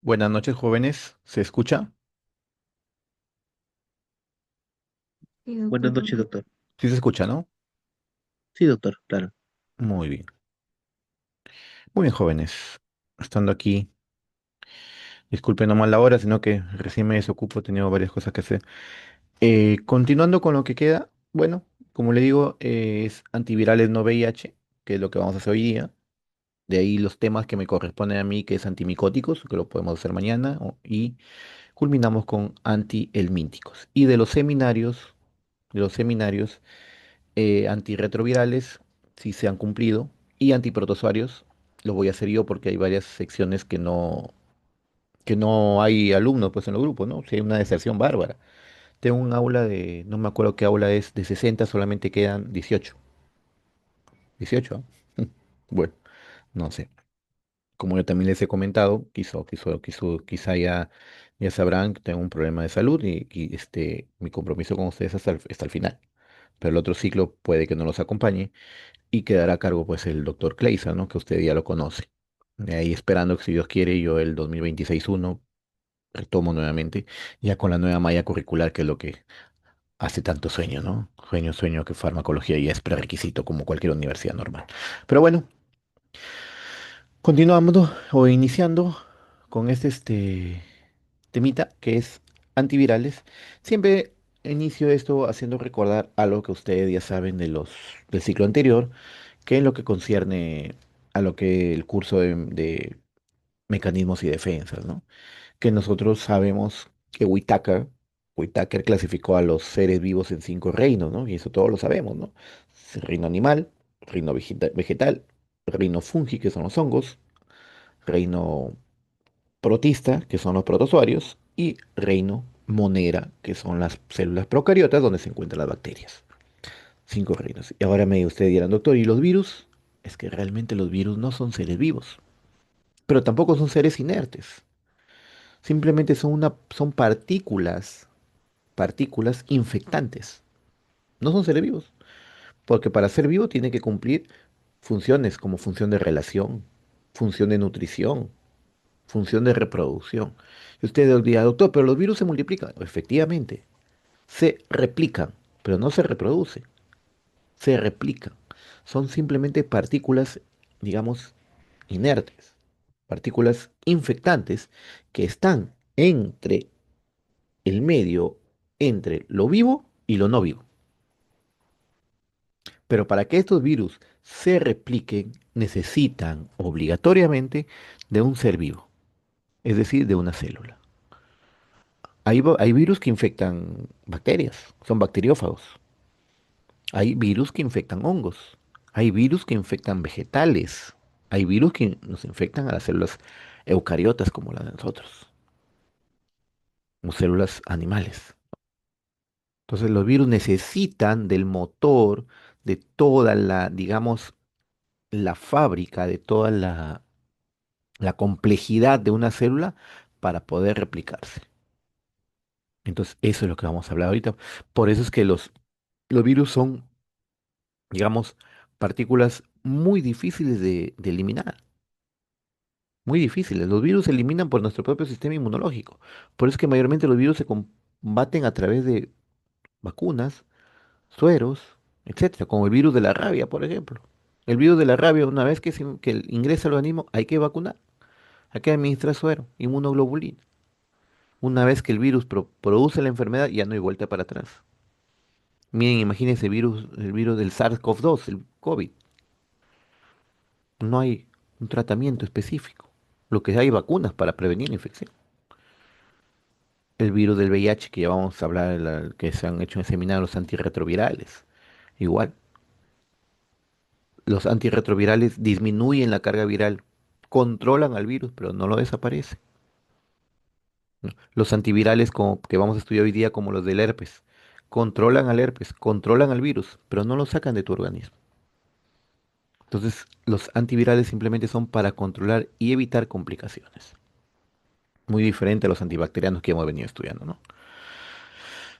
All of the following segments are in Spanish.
Buenas noches, jóvenes. ¿Se escucha? Sí, Buenas doctor. noches, doctor. Sí se escucha, ¿no? Sí, doctor, claro. Muy bien. Muy bien, jóvenes. Estando aquí, disculpen nomás la hora, sino que recién me desocupo, he tenido varias cosas que hacer. Continuando con lo que queda, bueno, como le digo, es antivirales no VIH, que es lo que vamos a hacer hoy día. De ahí los temas que me corresponden a mí, que es antimicóticos, que lo podemos hacer mañana, y culminamos con antihelmínticos. Y de los seminarios, antirretrovirales, si se han cumplido, y antiprotozoarios, lo voy a hacer yo porque hay varias secciones que no hay alumnos pues en los grupos, ¿no? Si hay una deserción bárbara. Tengo un aula no me acuerdo qué aula es, de 60 solamente quedan 18. 18, ¿ah? Bueno, no sé. Como yo también les he comentado, quizá ya sabrán que tengo un problema de salud y mi compromiso con ustedes hasta el final. Pero el otro ciclo puede que no los acompañe y quedará a cargo pues el doctor Kleiser, ¿no? Que usted ya lo conoce. De ahí esperando que si Dios quiere yo el 2026-1 retomo nuevamente, ya con la nueva malla curricular, que es lo que hace tanto sueño, ¿no? Sueño que farmacología ya es prerequisito como cualquier universidad normal. Pero bueno, continuando o iniciando con este temita que es antivirales. Siempre inicio esto haciendo recordar algo que ustedes ya saben del ciclo anterior, que es lo que concierne a lo que el curso de mecanismos y defensas, ¿no? Que nosotros sabemos que Whitaker clasificó a los seres vivos en 5 reinos, ¿no? Y eso todos lo sabemos, ¿no? Reino animal, reino vegetal, reino fungi, que son los hongos, reino protista, que son los protozoarios, y reino monera, que son las células procariotas donde se encuentran las bacterias. 5 reinos. Y ahora me usted dirán, doctor, ¿y los virus? Es que realmente los virus no son seres vivos, pero tampoco son seres inertes. Simplemente son partículas infectantes. No son seres vivos, porque para ser vivo tiene que cumplir funciones como función de relación, función de nutrición, función de reproducción. Y usted dirá, doctor, pero los virus se multiplican. Efectivamente, se replican, pero no se reproducen, se replican. Son simplemente partículas, digamos, inertes, partículas infectantes que están entre el medio, entre lo vivo y lo no vivo. Pero para que estos virus se repliquen, necesitan obligatoriamente de un ser vivo, es decir, de una célula. Hay virus que infectan bacterias, son bacteriófagos. Hay virus que infectan hongos. Hay virus que infectan vegetales. Hay virus que nos infectan a las células eucariotas como las de nosotros, o células animales. Entonces los virus necesitan del motor, de toda la, digamos, la fábrica, de toda la complejidad de una célula para poder replicarse. Entonces eso es lo que vamos a hablar ahorita. Por eso es que los virus son, digamos, partículas muy difíciles de eliminar. Muy difíciles. Los virus se eliminan por nuestro propio sistema inmunológico. Por eso es que mayormente los virus se combaten a través de vacunas, sueros, etcétera, como el virus de la rabia, por ejemplo. El virus de la rabia, una vez que ingresa al organismo, hay que vacunar, hay que administrar suero, inmunoglobulina. Una vez que el virus produce la enfermedad, ya no hay vuelta para atrás. Miren, imagínense el virus del SARS-CoV-2, el COVID. No hay un tratamiento específico. Lo que hay vacunas para prevenir la infección. El virus del VIH, que ya vamos a hablar, que se han hecho en seminarios, los antirretrovirales. Igual, los antirretrovirales disminuyen la carga viral, controlan al virus, pero no lo desaparece. ¿No? Los antivirales que vamos a estudiar hoy día, como los del herpes, controlan al herpes, controlan al virus, pero no lo sacan de tu organismo. Entonces, los antivirales simplemente son para controlar y evitar complicaciones. Muy diferente a los antibacterianos que hemos venido estudiando, ¿no?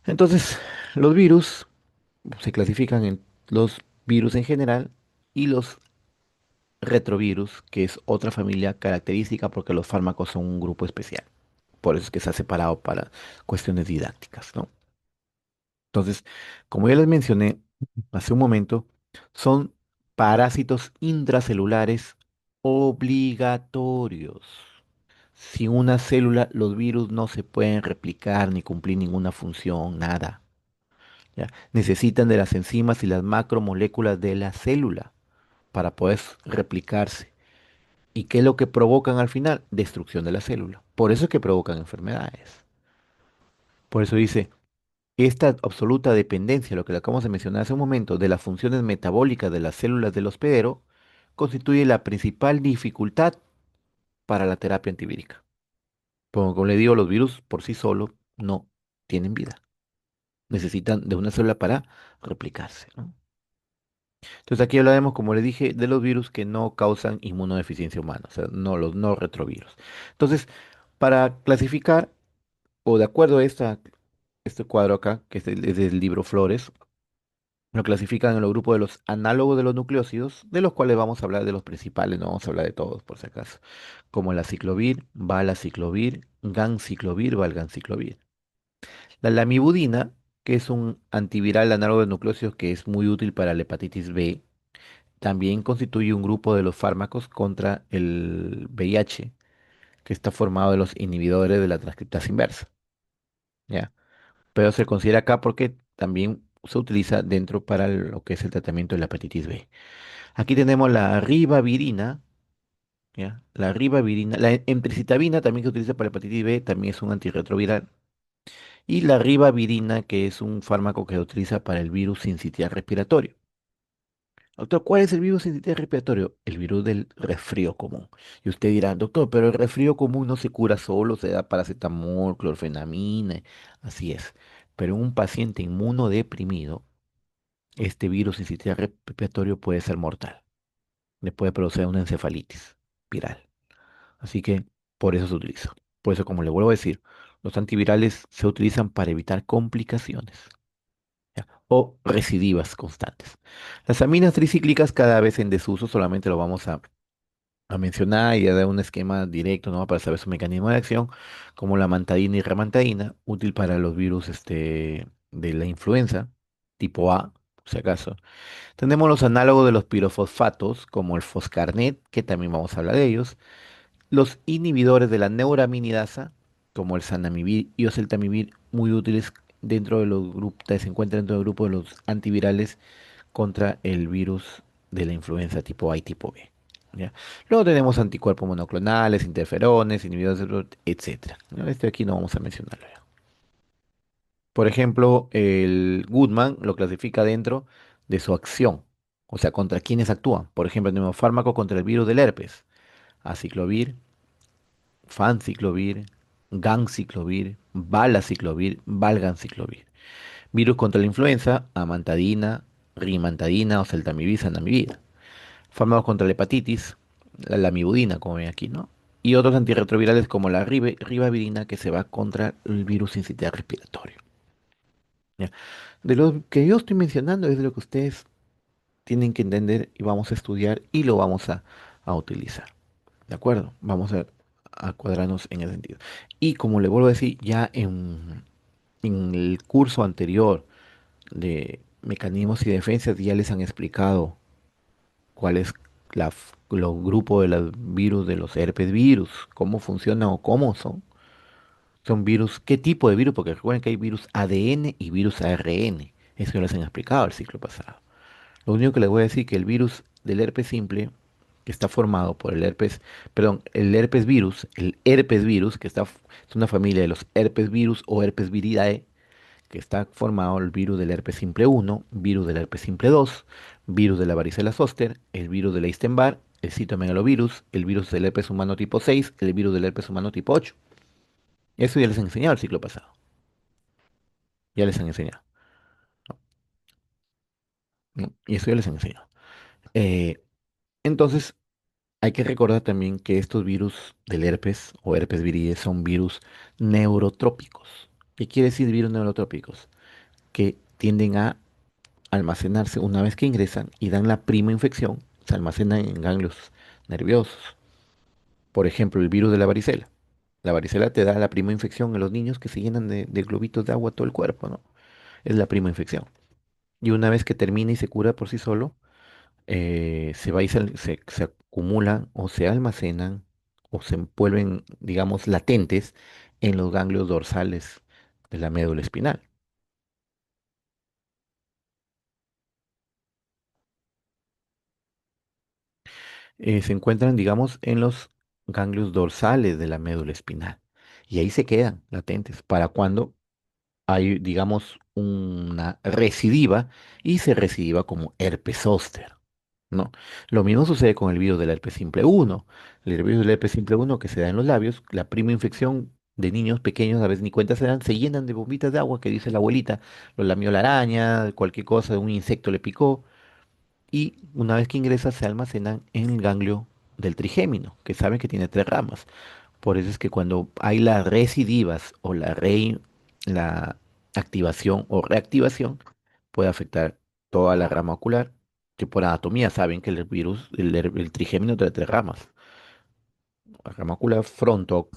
Entonces, los virus se clasifican en los virus en general y los retrovirus, que es otra familia característica porque los fármacos son un grupo especial. Por eso es que se ha separado para cuestiones didácticas, ¿no? Entonces, como ya les mencioné hace un momento, son parásitos intracelulares obligatorios. Sin una célula, los virus no se pueden replicar ni cumplir ninguna función, nada. ¿Ya? Necesitan de las enzimas y las macromoléculas de la célula para poder replicarse. ¿Y qué es lo que provocan al final? Destrucción de la célula. Por eso es que provocan enfermedades. Por eso dice, esta absoluta dependencia, lo que le acabamos de mencionar hace un momento, de las funciones metabólicas de las células del hospedero, constituye la principal dificultad para la terapia antivírica. Como le digo, los virus por sí solos no tienen vida. Necesitan de una célula para replicarse, ¿no? Entonces aquí hablaremos, como le dije, de los virus que no causan inmunodeficiencia humana, o sea, no los no retrovirus. Entonces, para clasificar, o de acuerdo a este cuadro acá, que es del libro Flores, lo clasifican en los grupos de los análogos de los nucleósidos, de los cuales vamos a hablar de los principales, no vamos a hablar de todos por si acaso, como la ciclovir, valaciclovir, ganciclovir, valganciclovir. La lamivudina, que es un antiviral análogo de nucleósidos que es muy útil para la hepatitis B, también constituye un grupo de los fármacos contra el VIH, que está formado de los inhibidores de la transcriptasa inversa, ¿ya? Pero se considera acá porque también se utiliza dentro para lo que es el tratamiento de la hepatitis B. Aquí tenemos la ribavirina, ¿ya? La ribavirina, la emtricitabina también que se utiliza para la hepatitis B, también es un antirretroviral. Y la ribavirina, que es un fármaco que se utiliza para el virus sincitial respiratorio. Doctor, ¿cuál es el virus sincitial respiratorio? El virus del resfrío común. Y usted dirá, doctor, pero el resfrío común no se cura solo, se da paracetamol, clorfenamina. Así es. Pero en un paciente inmunodeprimido, este virus sincitial respiratorio puede ser mortal. Le puede producir una encefalitis viral. Así que por eso se utiliza. Por eso, como le vuelvo a decir, los antivirales se utilizan para evitar complicaciones, ¿ya? O recidivas constantes. Las aminas tricíclicas cada vez en desuso, solamente lo vamos a mencionar y a dar un esquema directo, ¿no? Para saber su mecanismo de acción, como la mantadina y remantadina, útil para los virus de la influenza, tipo A, si acaso. Tenemos los análogos de los pirofosfatos, como el foscarnet, que también vamos a hablar de ellos. Los inhibidores de la neuraminidasa, como el zanamivir y oseltamivir, muy útiles dentro de los grupos, se encuentran dentro del grupo de los antivirales contra el virus de la influenza tipo A y tipo B. ¿Ya? Luego tenemos anticuerpos monoclonales, interferones, inhibidores de etcétera, ¿no? Este aquí no vamos a mencionarlo ya. Por ejemplo, el Goodman lo clasifica dentro de su acción, o sea, contra quienes actúan. Por ejemplo, tenemos fármaco contra el virus del herpes, aciclovir, fanciclovir, ganciclovir, valaciclovir, valganciclovir. Virus contra la influenza, amantadina, rimantadina o celtamivir, zanamivir. Fármacos contra la hepatitis, la lamivudina, como ven aquí, ¿no? Y otros antirretrovirales como la ribavirina que se va contra el virus sincitial respiratorio. ¿Ya? De lo que yo estoy mencionando es de lo que ustedes tienen que entender y vamos a estudiar y lo vamos a utilizar. ¿De acuerdo? Vamos a cuadrarnos en ese sentido. Y como le vuelvo a decir, ya en el curso anterior de mecanismos y defensas ya les han explicado cuál es los grupos de los virus de los herpes virus, cómo funcionan o cómo son. Son virus, qué tipo de virus, porque recuerden que hay virus ADN y virus ARN. Eso ya les han explicado el ciclo pasado. Lo único que les voy a decir que el virus del herpes simple, que está formado por el herpes, perdón, el herpes virus, es una familia de los herpes virus o herpes viridae, que está formado el virus del herpes simple uno, virus del herpes simple 2, virus de la varicela zoster, el virus del Epstein-Barr, el citomegalovirus, el virus del herpes humano tipo 6, el virus del herpes humano tipo 8. Eso ya les han enseñado el ciclo pasado. Ya les han enseñado, ¿no? Y eso ya les han enseñado. Eh, entonces, hay que recordar también que estos virus del herpes o herpes viridae son virus neurotrópicos. ¿Qué quiere decir virus neurotrópicos? Que tienden a almacenarse una vez que ingresan y dan la prima infección, se almacenan en ganglios nerviosos. Por ejemplo, el virus de la varicela. La varicela te da la prima infección en los niños que se llenan de globitos de agua todo el cuerpo, ¿no? Es la prima infección. Y una vez que termina y se cura por sí solo, se va y se acumulan o se almacenan o se vuelven, digamos, latentes en los ganglios dorsales de la médula espinal. Se encuentran, digamos, en los ganglios dorsales de la médula espinal. Y ahí se quedan latentes para cuando hay, digamos, una recidiva y se recidiva como herpes zóster, ¿no? Lo mismo sucede con el virus del herpes simple 1. El virus del herpes simple 1 que se da en los labios, la prima infección de niños pequeños, a veces ni cuenta se dan, se llenan de bombitas de agua que dice la abuelita, lo lamió la araña, cualquier cosa, un insecto le picó, y una vez que ingresa se almacenan en el ganglio del trigémino, que saben que tiene tres ramas. Por eso es que cuando hay las recidivas o la activación o reactivación, puede afectar toda la rama ocular, que por anatomía saben que el virus, el trigémino trae tres ramas. La rama ocular fronto,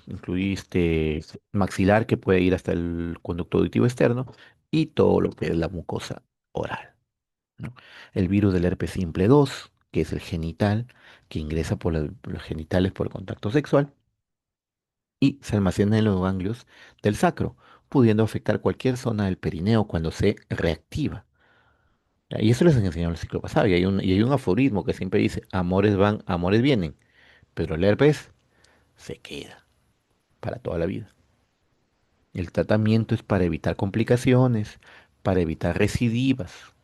incluye maxilar que puede ir hasta el conducto auditivo externo y todo lo que es la mucosa oral, ¿no? El virus del herpes simple 2, que es el genital, que ingresa por los genitales por el contacto sexual y se almacena en los ganglios del sacro, pudiendo afectar cualquier zona del perineo cuando se reactiva. ¿Ya? Y eso les han enseñado en el ciclo pasado. Y hay un aforismo que siempre dice, amores van, amores vienen, pero el herpes se queda para toda la vida. El tratamiento es para evitar complicaciones, para evitar recidivas,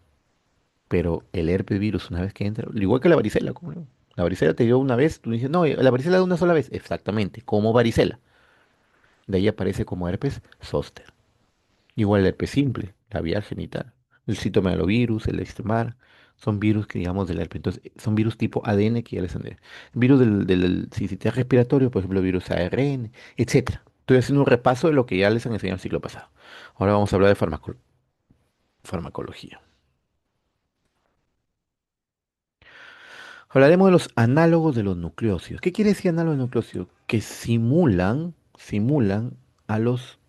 pero el herpes virus una vez que entra, igual que la varicela, como no. La varicela te dio una vez, tú dices, no, la varicela de una sola vez, exactamente, como varicela. De ahí aparece como herpes zóster. Igual el herpes simple, la vía genital, el citomegalovirus, el Epstein-Barr, son virus que digamos del herpes. Entonces, son virus tipo ADN que ya les andé. Virus del sistema respiratorio, por ejemplo, virus ARN, etcétera. Estoy haciendo un repaso de lo que ya les han enseñado el ciclo pasado. Ahora vamos a hablar de farmacología. Hablaremos de los análogos de los nucleócidos. ¿Qué quiere decir análogo de nucleócidos? Que simulan a los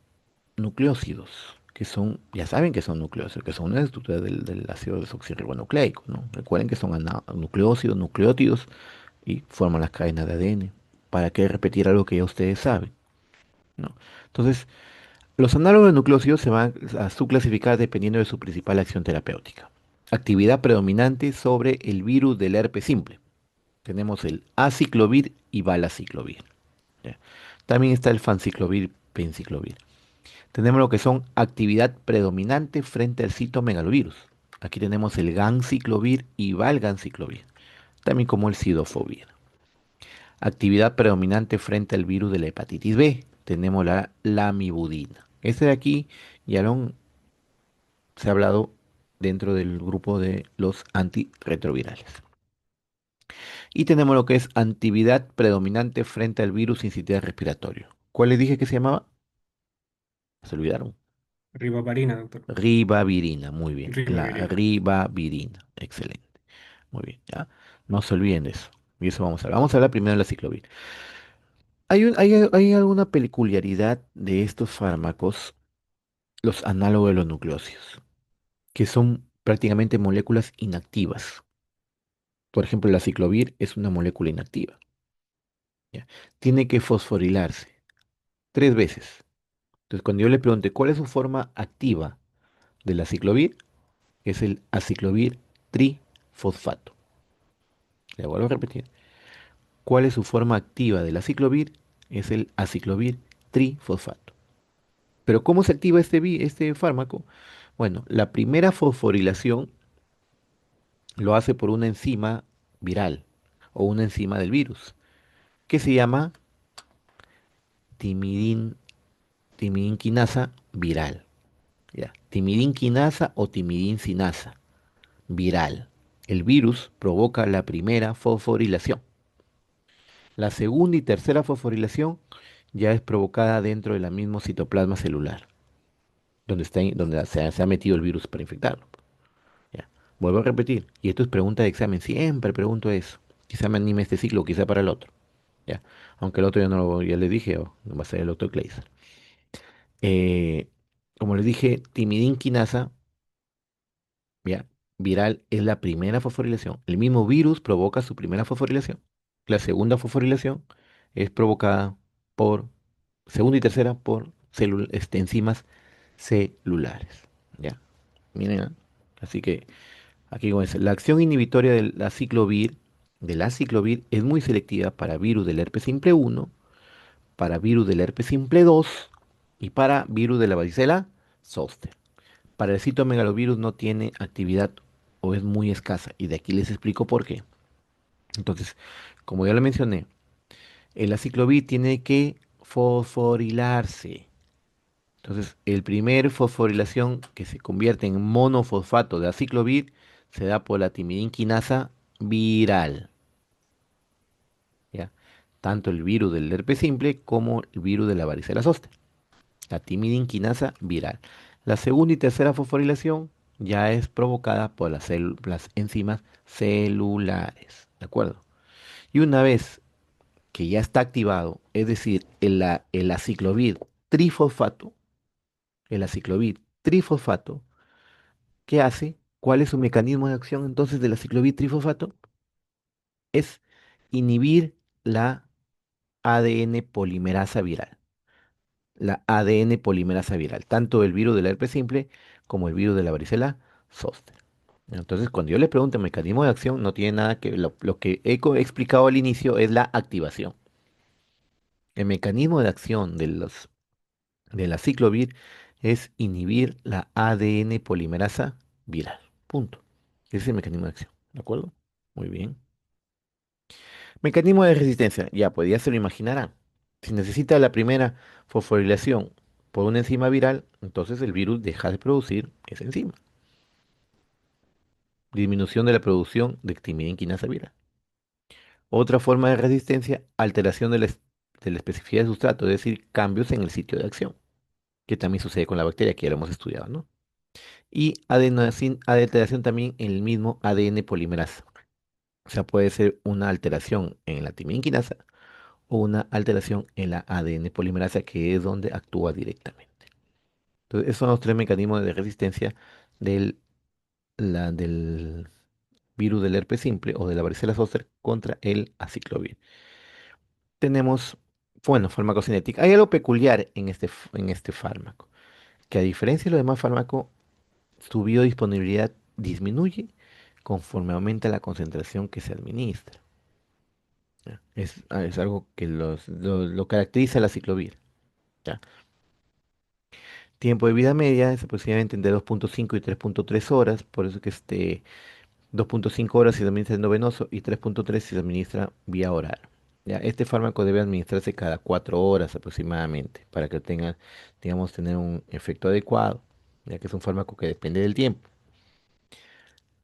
nucleócidos, que son, ya saben que son nucleócidos, que son una estructura del ácido desoxirribonucleico, ¿no? Recuerden que son nucleócidos, nucleótidos y forman las cadenas de ADN. ¿Para qué repetir algo que ya ustedes saben? ¿No? Entonces, los análogos de nucleócidos se van a subclasificar dependiendo de su principal acción terapéutica. Actividad predominante sobre el virus del herpes simple. Tenemos el aciclovir y valaciclovir. ¿Ya? También está el fanciclovir, penciclovir. Tenemos lo que son actividad predominante frente al citomegalovirus. Aquí tenemos el ganciclovir y valganciclovir, también como el cidofovir. Actividad predominante frente al virus de la hepatitis B. Tenemos la lamivudina. Este de aquí ya se ha hablado dentro del grupo de los antirretrovirales. Y tenemos lo que es actividad predominante frente al virus sincitial respiratorio. ¿Cuál les dije que se llamaba? Se olvidaron. Ribavarina, doctor. Ribavirina, muy bien. La Ribavirina. ribavirina, excelente. Muy bien, ¿ya? No se olviden de eso. Y eso vamos a hablar. Vamos a hablar primero de la ciclovir. Hay alguna peculiaridad de estos fármacos, los análogos de los nucleócidos, que son prácticamente moléculas inactivas. Por ejemplo, la ciclovir es una molécula inactiva. ¿Ya? Tiene que fosforilarse tres veces. Entonces, cuando yo le pregunte cuál es su forma activa de la ciclovir, es el aciclovir trifosfato. Le vuelvo a repetir. ¿Cuál es su forma activa del aciclovir? Es el aciclovir trifosfato. Pero ¿cómo se activa este fármaco? Bueno, la primera fosforilación lo hace por una enzima viral o una enzima del virus que se llama timidin, timidinquinasa viral. ¿Ya? Timidinquinasa o timidincinasa viral. El virus provoca la primera fosforilación. La segunda y tercera fosforilación ya es provocada dentro del mismo citoplasma celular, donde se ha metido el virus para infectarlo. ¿Ya? Vuelvo a repetir, y esto es pregunta de examen, siempre pregunto eso. Quizá me anime este ciclo, quizá para el otro. Ya. Aunque el otro ya no ya le dije, va a ser el doctor Kleiser. Eh, Como les dije, timidinquinasa, ya, viral es la primera fosforilación. El mismo virus provoca su primera fosforilación. La segunda fosforilación es provocada por, segunda y tercera por enzimas celulares. Ya, miren, ¿ah? Así que aquí comienza. La acción inhibitoria del aciclovir es muy selectiva para virus del herpes simple 1, para virus del herpes simple 2 y para virus de la varicela zoster. Para el citomegalovirus no tiene actividad o es muy escasa y de aquí les explico por qué. Entonces, como ya lo mencioné, el aciclovir tiene que fosforilarse. Entonces, el primer fosforilación que se convierte en monofosfato de aciclovir se da por la timidinquinasa viral, ¿ya? Tanto el virus del herpes simple como el virus de la varicela zoster. La timidinquinasa viral. La segunda y tercera fosforilación ya es provocada por las enzimas celulares, ¿de acuerdo? Y una vez que ya está activado, es decir, el aciclovir trifosfato, el aciclovir trifosfato, ¿qué hace? ¿Cuál es su mecanismo de acción entonces del aciclovir trifosfato? Es inhibir la ADN polimerasa viral. La ADN polimerasa viral, tanto el virus del herpes simple como el virus de la varicela zoster. Entonces, cuando yo le pregunto el mecanismo de acción, no tiene nada que lo que explicado al inicio es la activación. El mecanismo de acción de la ciclovir es inhibir la ADN polimerasa viral. Punto. Ese es el mecanismo de acción. ¿De acuerdo? Muy bien. Mecanismo de resistencia. Ya, pues ya se lo imaginarán. Si necesita la primera fosforilación por una enzima viral, entonces el virus deja de producir esa enzima. Disminución de la producción de timidinquinasa viral. Otra forma de resistencia, alteración de la especificidad del sustrato, es decir, cambios en el sitio de acción, que también sucede con la bacteria, que ya lo hemos estudiado, ¿no? Y alteración también en el mismo ADN polimerasa. O sea, puede ser una alteración en la timidinquinasa o una alteración en la ADN polimerasa, que es donde actúa directamente. Entonces, esos son los tres mecanismos de resistencia del, del virus del herpes simple o de la varicela zoster contra el aciclovir. Tenemos, bueno, farmacocinética. Hay algo peculiar en este fármaco, que a diferencia de los demás fármacos, su biodisponibilidad disminuye conforme aumenta la concentración que se administra. ¿Ya? Es algo que lo caracteriza la ciclovir. ¿Ya? Tiempo de vida media es aproximadamente entre 2,5 y 3,3 horas, por eso que 2,5 horas si se administra endovenoso y 3,3 si se administra vía oral. Ya, este fármaco debe administrarse cada 4 horas aproximadamente para que tenga, digamos, tener un efecto adecuado, ya que es un fármaco que depende del tiempo.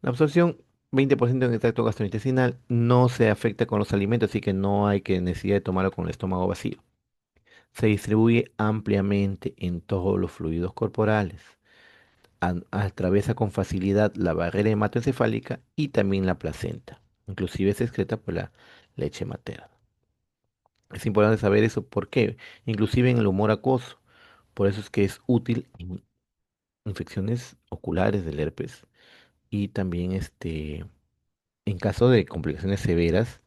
La absorción, 20% en el tracto gastrointestinal, no se afecta con los alimentos, así que no hay que necesidad de tomarlo con el estómago vacío. Se distribuye ampliamente en todos los fluidos corporales. Atraviesa con facilidad la barrera hematoencefálica y también la placenta. Inclusive se excreta por la leche materna. Es importante saber eso, ¿por qué? Inclusive en el humor acuoso. Por eso es que es útil en infecciones oculares del herpes y también en caso de complicaciones severas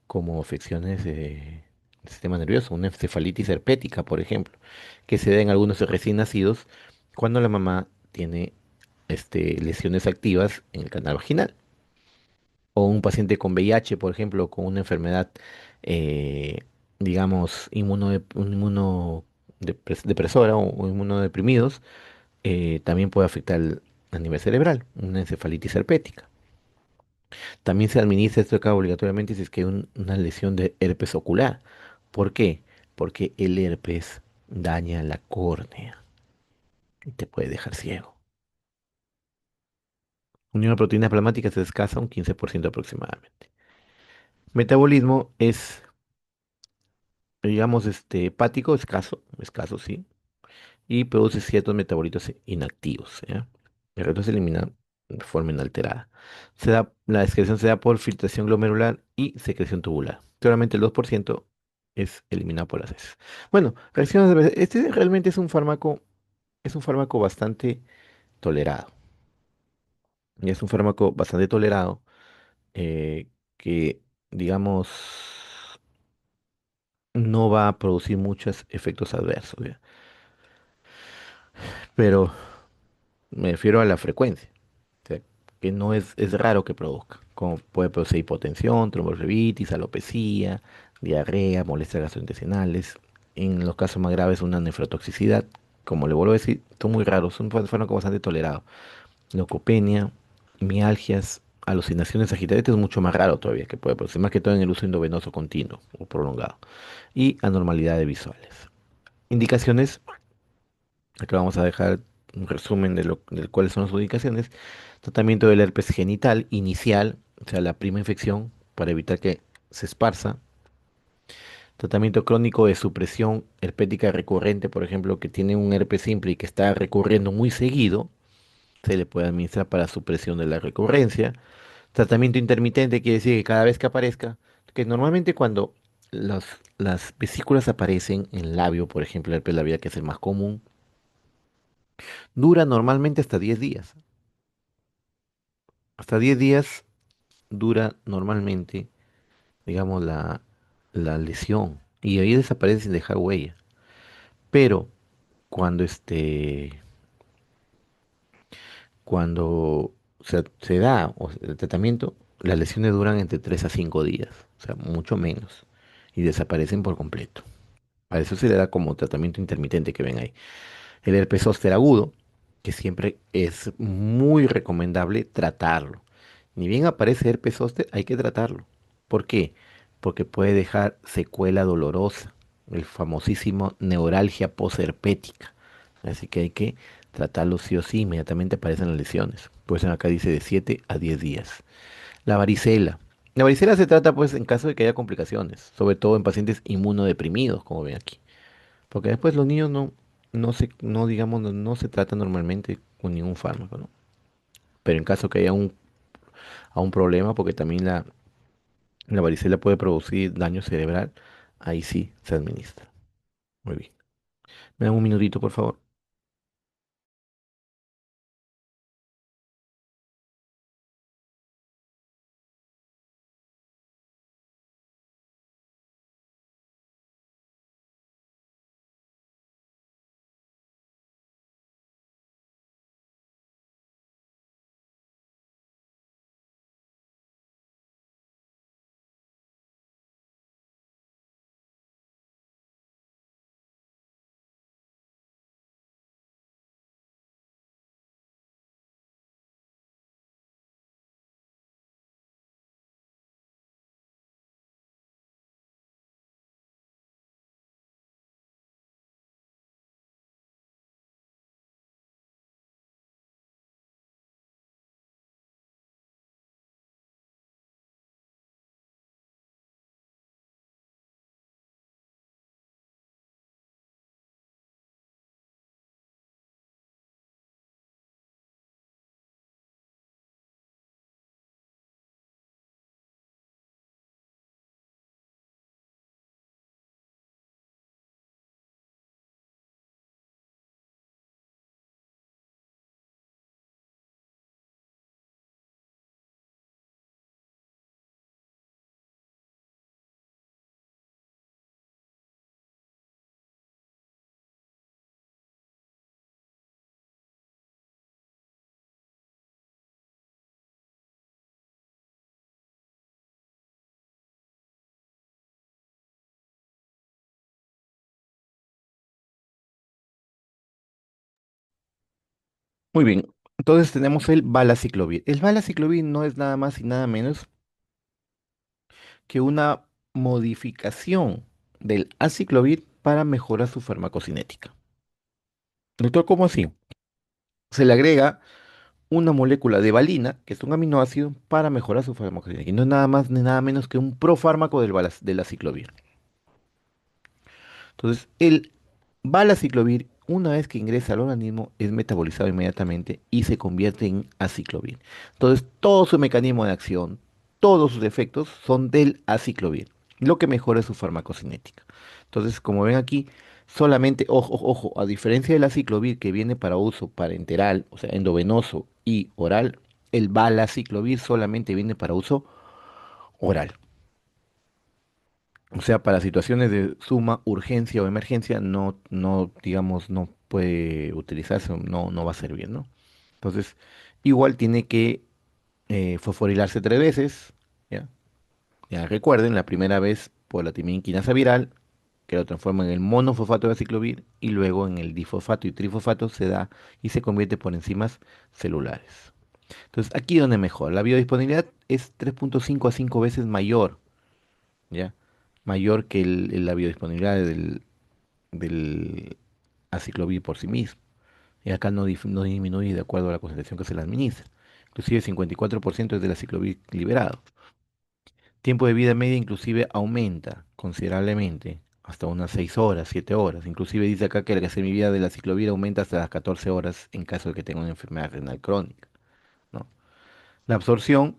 como afecciones del sistema nervioso, una encefalitis herpética, por ejemplo, que se da en algunos recién nacidos cuando la mamá tiene lesiones activas en el canal vaginal. O un paciente con VIH, por ejemplo, con una enfermedad, eh, digamos, inmunodepresora o inmunodeprimidos, también puede afectar a nivel cerebral, una encefalitis herpética. También se administra esto acá obligatoriamente si es que hay una lesión de herpes ocular. ¿Por qué? Porque el herpes daña la córnea y te puede dejar ciego. Unión a proteínas plasmáticas es escasa, un 15% aproximadamente. Metabolismo es, digamos, hepático, escaso, sí, y produce ciertos metabolitos inactivos, ¿ya? El resto se elimina de forma inalterada. La excreción se da por filtración glomerular y secreción tubular. Solamente el 2% es eliminado por las heces. Bueno, reacciones este realmente es un fármaco bastante tolerado. Y es un fármaco bastante tolerado que, digamos, no va a producir muchos efectos adversos, ¿ya? Pero me refiero a la frecuencia. O sea, que no es raro que produzca, como puede producir hipotensión, tromboflebitis, alopecia, diarrea, molestias gastrointestinales, en los casos más graves una nefrotoxicidad, como le vuelvo a decir, son muy raros, son fármacos bastante tolerados, leucopenia, mialgias, alucinaciones sagitarias, este es mucho más raro todavía que puede producir, más que todo en el uso endovenoso continuo o prolongado, y anormalidades visuales. Indicaciones, acá vamos a dejar un resumen de cuáles son las indicaciones. Tratamiento del herpes genital inicial, o sea, la prima infección, para evitar que se esparza. Tratamiento crónico de supresión herpética recurrente, por ejemplo, que tiene un herpes simple y que está recurriendo muy seguido, se le puede administrar para supresión de la recurrencia. Tratamiento intermitente quiere decir que cada vez que aparezca, que normalmente cuando las vesículas aparecen en el labio, por ejemplo, el herpes labial, que es el más común, dura normalmente hasta 10 días. Hasta 10 días dura normalmente, digamos, la lesión. Y ahí desaparece sin dejar huella. Pero cuando cuando se da el tratamiento, las lesiones duran entre 3 a 5 días, o sea, mucho menos, y desaparecen por completo. A eso se le da como tratamiento intermitente que ven ahí. El herpes zóster agudo, que siempre es muy recomendable tratarlo. Ni bien aparece herpes zóster, hay que tratarlo. ¿Por qué? Porque puede dejar secuela dolorosa, el famosísimo neuralgia posherpética. Así que hay que tratarlo sí o sí, inmediatamente aparecen las lesiones. Pues acá dice de 7 a 10 días. La varicela. La varicela se trata pues en caso de que haya complicaciones, sobre todo en pacientes inmunodeprimidos, como ven aquí. Porque después los niños no digamos, no se trata normalmente con ningún fármaco, ¿no? Pero en caso que haya a un problema, porque también la varicela puede producir daño cerebral, ahí sí se administra. Muy bien. Me dan un minutito, por favor. Muy bien. Entonces tenemos el valaciclovir. El valaciclovir no es nada más y nada menos que una modificación del aciclovir para mejorar su farmacocinética. Doctor, ¿cómo así? Se le agrega una molécula de valina, que es un aminoácido, para mejorar su farmacocinética. Y no es nada más ni nada menos que un profármaco del aciclovir. Entonces, el valaciclovir una vez que ingresa al organismo es metabolizado inmediatamente y se convierte en aciclovir. Entonces, todo su mecanismo de acción, todos sus efectos son del aciclovir, lo que mejora su farmacocinética. Entonces, como ven aquí, solamente, ojo, ojo, a diferencia del aciclovir que viene para uso parenteral, o sea, endovenoso y oral, el valaciclovir solamente viene para uso oral. O sea, para situaciones de suma urgencia o emergencia, digamos, no puede utilizarse, no va a servir, ¿no? Entonces, igual tiene que fosforilarse 3 veces, ¿ya? Ya recuerden, la primera vez por la timinquinasa viral, que lo transforma en el monofosfato de aciclovir, y luego en el difosfato y trifosfato se da y se convierte por enzimas celulares. Entonces, aquí donde mejor, la biodisponibilidad es 3,5 a 5 veces mayor, ¿ya? Mayor que la biodisponibilidad del aciclovir por sí mismo. Y acá no disminuye de acuerdo a la concentración que se le administra. Inclusive 54% es del aciclovir liberado. Tiempo de vida media inclusive aumenta considerablemente, hasta unas 6 horas, 7 horas. Inclusive dice acá que la vida de la ciclovir aumenta hasta las 14 horas en caso de que tenga una enfermedad renal crónica, ¿no? La absorción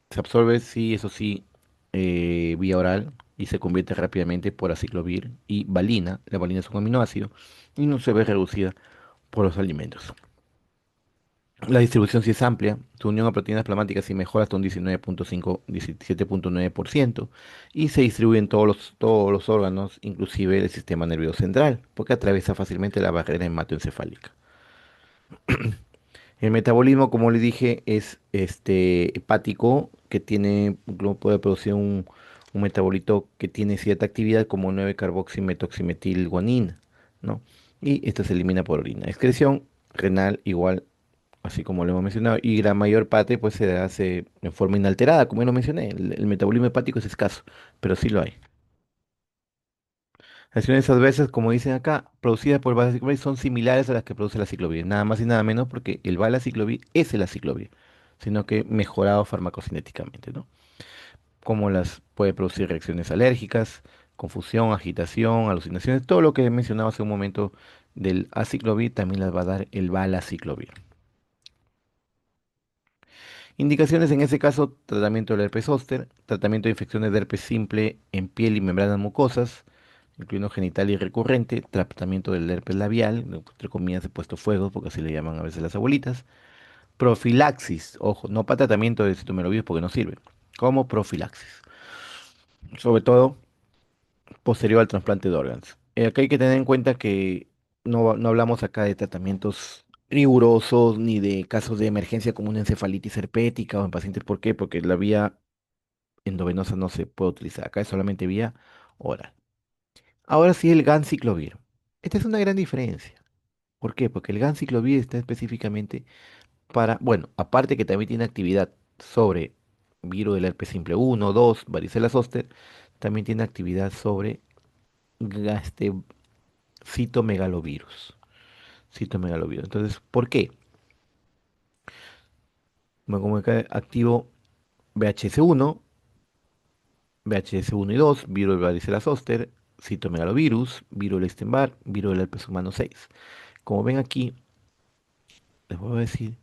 se absorbe, sí, eso sí, vía oral y se convierte rápidamente por aciclovir y valina. La valina es un aminoácido y no se ve reducida por los alimentos. La distribución sí es amplia, su unión a proteínas plasmáticas sí mejora hasta un 19,5, 17,9% y se distribuye en todos los órganos, inclusive el sistema nervioso central, porque atraviesa fácilmente la barrera hematoencefálica. El metabolismo, como le dije, es hepático, que puede producir un metabolito que tiene cierta actividad como 9-carboximetoximetilguanina, ¿no? Y esta se elimina por orina. Excreción renal igual, así como lo hemos mencionado, y la mayor parte pues se hace en forma inalterada, como ya lo mencioné. El metabolismo hepático es escaso, pero sí lo hay. Reacciones adversas, como dicen acá, producidas por valaciclovir son similares a las que produce la ciclovir, nada más y nada menos porque el valaciclovir es el aciclovir, sino que mejorado farmacocinéticamente, ¿no? Como las puede producir reacciones alérgicas, confusión, agitación, alucinaciones, todo lo que he mencionado hace un momento del aciclovir también las va a dar el valaciclovir. Indicaciones en ese caso, tratamiento del herpes zóster, tratamiento de infecciones de herpes simple en piel y membranas mucosas, incluyendo genital y recurrente, tratamiento del herpes labial, entre comillas he puesto fuego porque así le llaman a veces las abuelitas, profilaxis, ojo, no para tratamiento de citomegalovirus porque no sirve, como profilaxis, sobre todo posterior al trasplante de órganos. Acá hay que tener en cuenta que no hablamos acá de tratamientos rigurosos ni de casos de emergencia como una encefalitis herpética o en pacientes, ¿por qué? Porque la vía endovenosa no se puede utilizar, acá es solamente vía oral. Ahora sí el ganciclovir. Esta es una gran diferencia. ¿Por qué? Porque el ganciclovir está específicamente para, bueno, aparte que también tiene actividad sobre virus del herpes simple uno, 2, varicela zoster, también tiene actividad sobre este citomegalovirus. Citomegalovirus. Entonces, ¿por qué? Bueno, como acá activo VHS1, VHS1 y 2, virus de varicela zoster, citomegalovirus, virus del Epstein-Barr, virus del herpes humano 6. Como ven aquí, les voy a decir,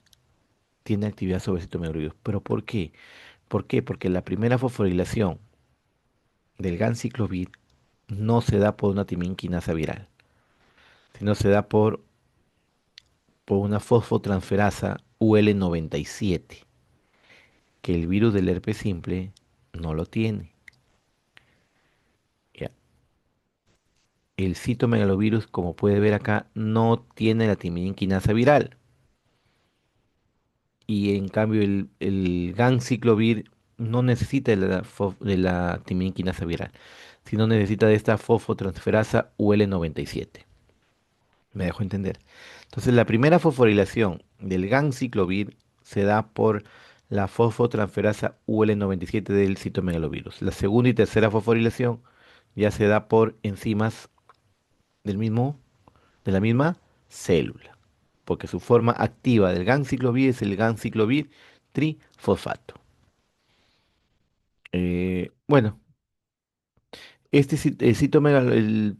tiene actividad sobre citomegalovirus. ¿Pero por qué? ¿Por qué? Porque la primera fosforilación del ganciclovir no se da por una timinquinasa viral, sino se da por una fosfotransferasa UL97, que el virus del herpes simple no lo tiene. Ya. El citomegalovirus, como puede ver acá, no tiene la timinquinasa viral. Y en cambio el ganciclovir no necesita de la timinquinasa viral, sino necesita de esta fosfotransferasa UL97. Me dejo entender. Entonces, la primera fosforilación del ganciclovir se da por la fosfotransferasa UL97 del citomegalovirus. La segunda y tercera fosforilación ya se da por enzimas del mismo, de la misma célula, porque su forma activa del ganciclovir es el ganciclovir trifosfato. Bueno, El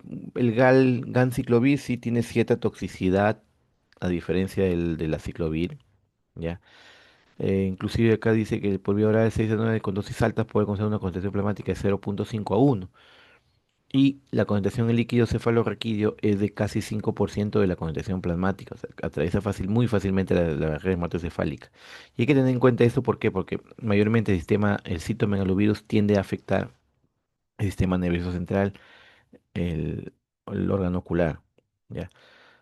ganciclovir sí tiene cierta toxicidad, a diferencia del aciclovir, ¿ya? Inclusive acá dice que por vía oral el 6 a 9 con dosis altas puede causar una concentración plasmática de 0,5 a 1. Y la concentración en líquido cefalorraquídeo es de casi 5% de la concentración plasmática, o sea, atraviesa muy fácilmente la barrera hematocefálica. Y hay que tener en cuenta esto, ¿por qué? Porque mayormente el citomegalovirus tiende a afectar el sistema nervioso central, el, el órgano ocular, ¿ya?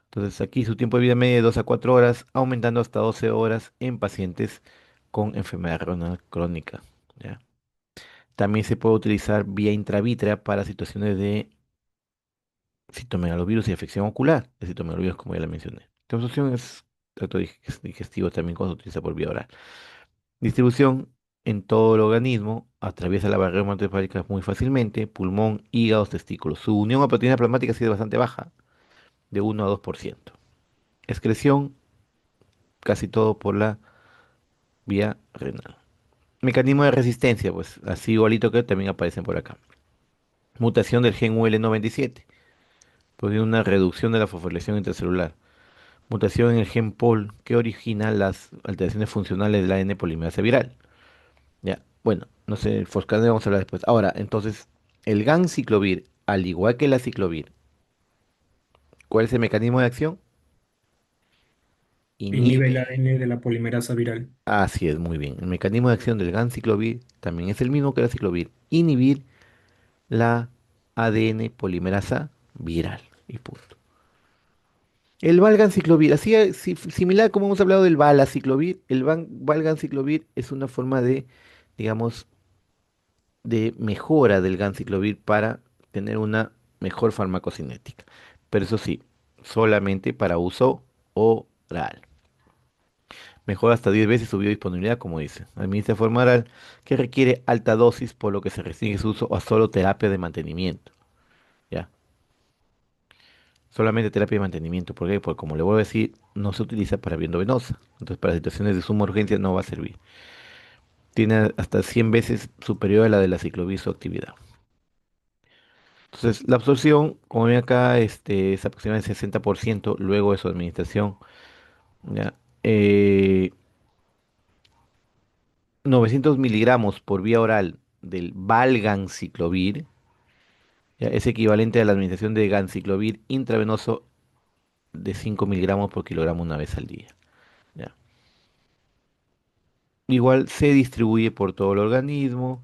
Entonces aquí su tiempo de vida media de 2 a 4 horas, aumentando hasta 12 horas en pacientes con enfermedad renal crónica, ¿ya? También se puede utilizar vía intravítrea para situaciones de citomegalovirus y afección ocular de citomegalovirus, como ya la mencioné. La absorción es tracto digestivo también cuando se utiliza por vía oral. Distribución en todo el organismo, atraviesa la barrera hematoencefálica muy fácilmente, pulmón, hígado, testículos. Su unión a proteína plasmática ha sido bastante baja, de 1 a 2%. Excreción, casi todo por la vía renal. Mecanismo de resistencia, pues así igualito que también aparecen por acá. Mutación del gen UL97, produce una reducción de la fosforilación intracelular. Mutación en el gen POL que origina las alteraciones funcionales del ADN polimerasa viral. Ya, bueno, no sé, el Foscarnet vamos a hablar después. Ahora, entonces, el ganciclovir, al igual que el aciclovir, ¿cuál es el mecanismo de acción? Inhibe Inhibe. el ADN de la polimerasa viral. Así es, muy bien. El mecanismo de acción del ganciclovir también es el mismo que el aciclovir. Inhibir la ADN polimerasa viral. Y punto. El valganciclovir, así similar como hemos hablado del valaciclovir, el valganciclovir es una forma de, digamos, de mejora del ganciclovir para tener una mejor farmacocinética. Pero eso sí, solamente para uso oral. Mejora hasta 10 veces su biodisponibilidad, como dice. Administra de forma oral que requiere alta dosis, por lo que se restringe su uso a solo terapia de mantenimiento. ¿Ya? Solamente terapia de mantenimiento. ¿Por qué? Porque como le vuelvo a decir, no se utiliza para vía endovenosa. Entonces, para situaciones de suma urgencia no va a servir. Tiene hasta 100 veces superior a la de la ciclovir su actividad. Entonces, la absorción, como ven acá, es aproximadamente 60% luego de su administración. ¿Ya? Eh, 900 miligramos por vía oral del valganciclovir, ¿ya? Es equivalente a la administración de ganciclovir intravenoso de 5 miligramos por kilogramo una vez al día. ¿Ya? Igual se distribuye por todo el organismo.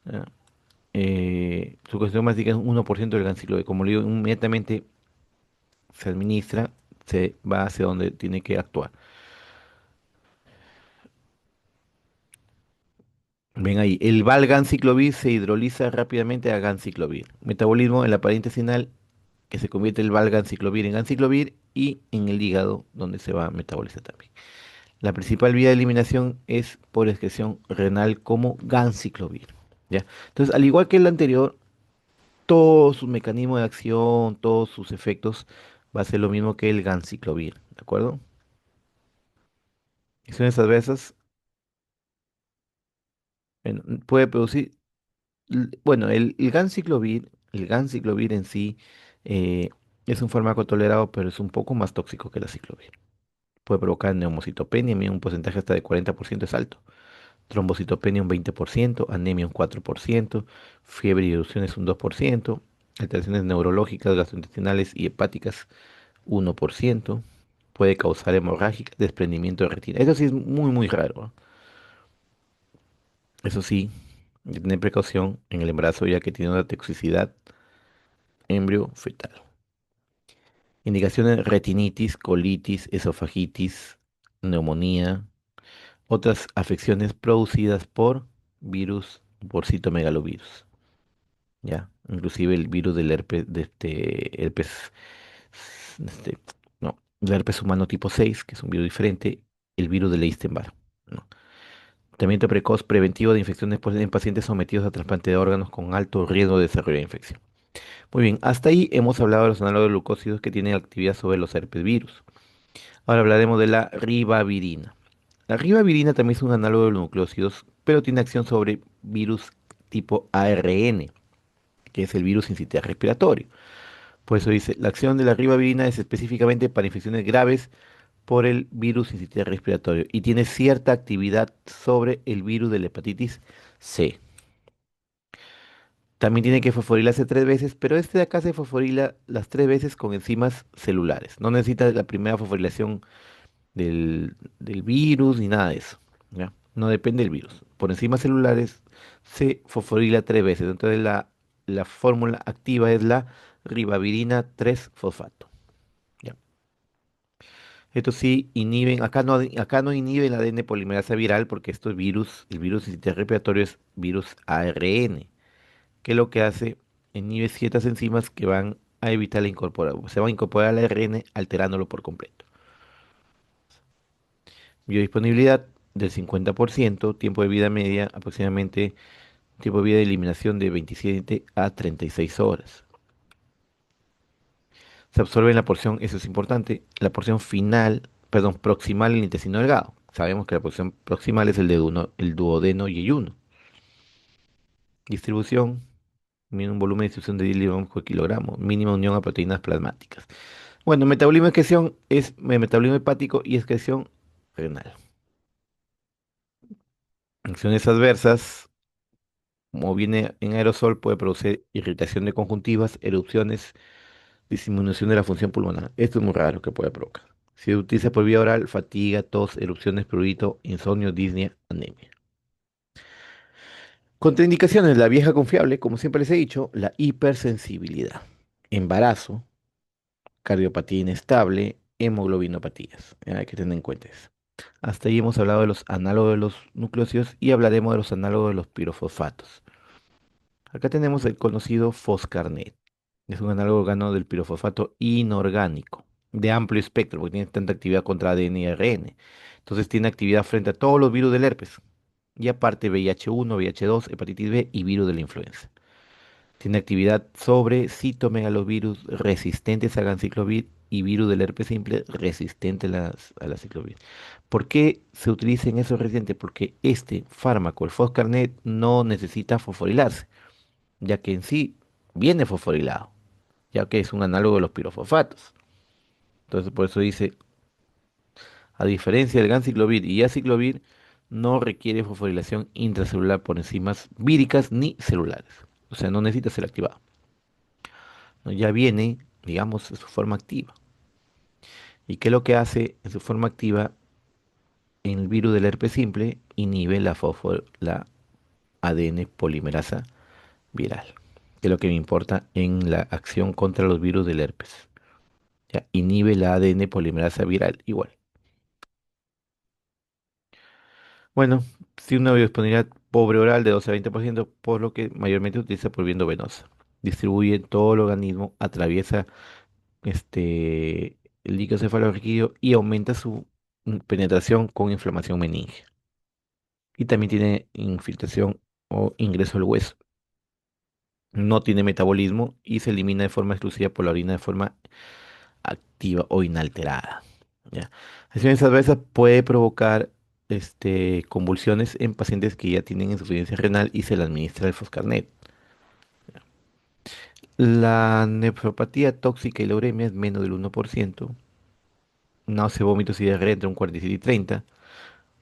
¿Ya? Su concentración máxima es 1% del ganciclovir. Como le digo, inmediatamente se administra, se va hacia donde tiene que actuar. Ven ahí, el valganciclovir se hidroliza rápidamente a ganciclovir. Metabolismo en la pared intestinal, que se convierte el valganciclovir en ganciclovir y en el hígado, donde se va a metabolizar también. La principal vía de eliminación es por excreción renal como ganciclovir. ¿Ya? Entonces, al igual que el anterior, todo su mecanismo de acción, todos sus efectos, va a ser lo mismo que el ganciclovir. ¿De acuerdo? Acciones adversas, bueno, puede producir. Bueno, el ganciclovir en sí eh, es un fármaco tolerado, pero es un poco más tóxico que la ciclovir. Puede provocar neumocitopenia, mira, un porcentaje hasta de 40% es alto. Trombocitopenia un 20%, anemia un 4%, fiebre y erupciones un 2%, alteraciones neurológicas, gastrointestinales y hepáticas 1%. Puede causar hemorragia, desprendimiento de retina. Eso sí es muy, muy raro, ¿no? Eso sí, hay que tener precaución en el embarazo ya que tiene una toxicidad embrio fetal. Indicaciones: retinitis, colitis, esofagitis, neumonía, otras afecciones producidas por virus, por citomegalovirus, ¿ya? Inclusive el virus del herpes, este, no, el herpes humano tipo 6, que es un virus diferente, el virus de Epstein-Barr, ¿no? Tratamiento precoz preventivo de infecciones en pacientes sometidos a trasplante de órganos con alto riesgo de desarrollar infección. Muy bien, hasta ahí hemos hablado de los análogos de glucósidos que tienen actividad sobre los herpes virus. Ahora hablaremos de la ribavirina. La ribavirina también es un análogo de los nucleócidos, pero tiene acción sobre virus tipo ARN. que es el virus sincitial respiratorio. Por eso dice, la acción de la ribavirina es específicamente para infecciones graves por el virus sincitial respiratorio y tiene cierta actividad sobre el virus de la hepatitis C. También tiene que fosforilarse 3 veces, pero este de acá se fosforila las 3 veces con enzimas celulares. No necesita la primera fosforilación del virus ni nada de eso. ¿Ya? No depende del virus. Por enzimas celulares se fosforila 3 veces. Entonces la fórmula activa es la ribavirina 3-fosfato. ¿Ya? Esto sí inhiben, acá no inhiben la ADN polimerasa viral porque esto es virus, el virus sincitial respiratorio es virus ARN, que lo que hace inhibe ciertas enzimas que van a evitar la incorporación, se van a incorporar al ARN alterándolo por completo. Biodisponibilidad del 50%, tiempo de vida media aproximadamente, tiempo de vida de eliminación de 27 a 36 horas. Se absorbe en la porción, eso es importante, la porción final, perdón, proximal en el intestino delgado. Sabemos que la porción proximal es el duodeno y yeyuno. Distribución, mínimo volumen de distribución de 10 miligramos por kilogramo, mínima unión a proteínas plasmáticas. Bueno, metabolismo y excreción es metabolismo hepático y excreción renal. Acciones adversas, como viene en aerosol, puede producir irritación de conjuntivas, erupciones, disminución de la función pulmonar. Esto es muy raro que puede provocar. Si se utiliza por vía oral, fatiga, tos, erupciones, prurito, insomnio, disnea, anemia. Contraindicaciones, la vieja confiable, como siempre les he dicho, la hipersensibilidad, embarazo, cardiopatía inestable, hemoglobinopatías. Hay que tener en cuenta eso. Hasta ahí hemos hablado de los análogos de los nucleósidos y hablaremos de los análogos de los pirofosfatos. Acá tenemos el conocido foscarnet. Es un análogo organo del pirofosfato inorgánico, de amplio espectro, porque tiene tanta actividad contra ADN y ARN. Entonces tiene actividad frente a todos los virus del herpes. Y aparte VIH-1, VIH-2, hepatitis B y virus de la influenza. Tiene actividad sobre citomegalovirus resistentes a ganciclovir y virus del herpes simple resistente a la ciclovir. ¿Por qué se utiliza en esos resistentes? Porque este fármaco, el Foscarnet, no necesita fosforilarse, ya que en sí viene fosforilado, ya que es un análogo de los pirofosfatos. Entonces, por eso dice, a diferencia del ganciclovir y aciclovir, no requiere fosforilación intracelular por enzimas víricas ni celulares. O sea, no necesita ser activado. ¿No? Ya viene, digamos, en su forma activa. ¿Y qué es lo que hace en su forma activa? En el virus del herpes simple inhibe la ADN polimerasa viral, que es lo que me importa en la acción contra los virus del herpes. Ya, inhibe la ADN polimerasa viral igual. Bueno, si una biodisponibilidad pobre oral de 12 a 20%, por lo que mayormente utiliza por vía venosa. Distribuye en todo el organismo, atraviesa el líquido cefalorraquídeo y aumenta su penetración con inflamación meningia. Y también tiene infiltración o ingreso al hueso. No tiene metabolismo y se elimina de forma exclusiva por la orina de forma activa o inalterada. ¿Ya? Acciones adversas puede provocar convulsiones en pacientes que ya tienen insuficiencia renal y se le administra el Foscarnet. La nefropatía tóxica y la uremia es menos del 1%. Náusea, vómitos y diarrea entre un 47 y 30.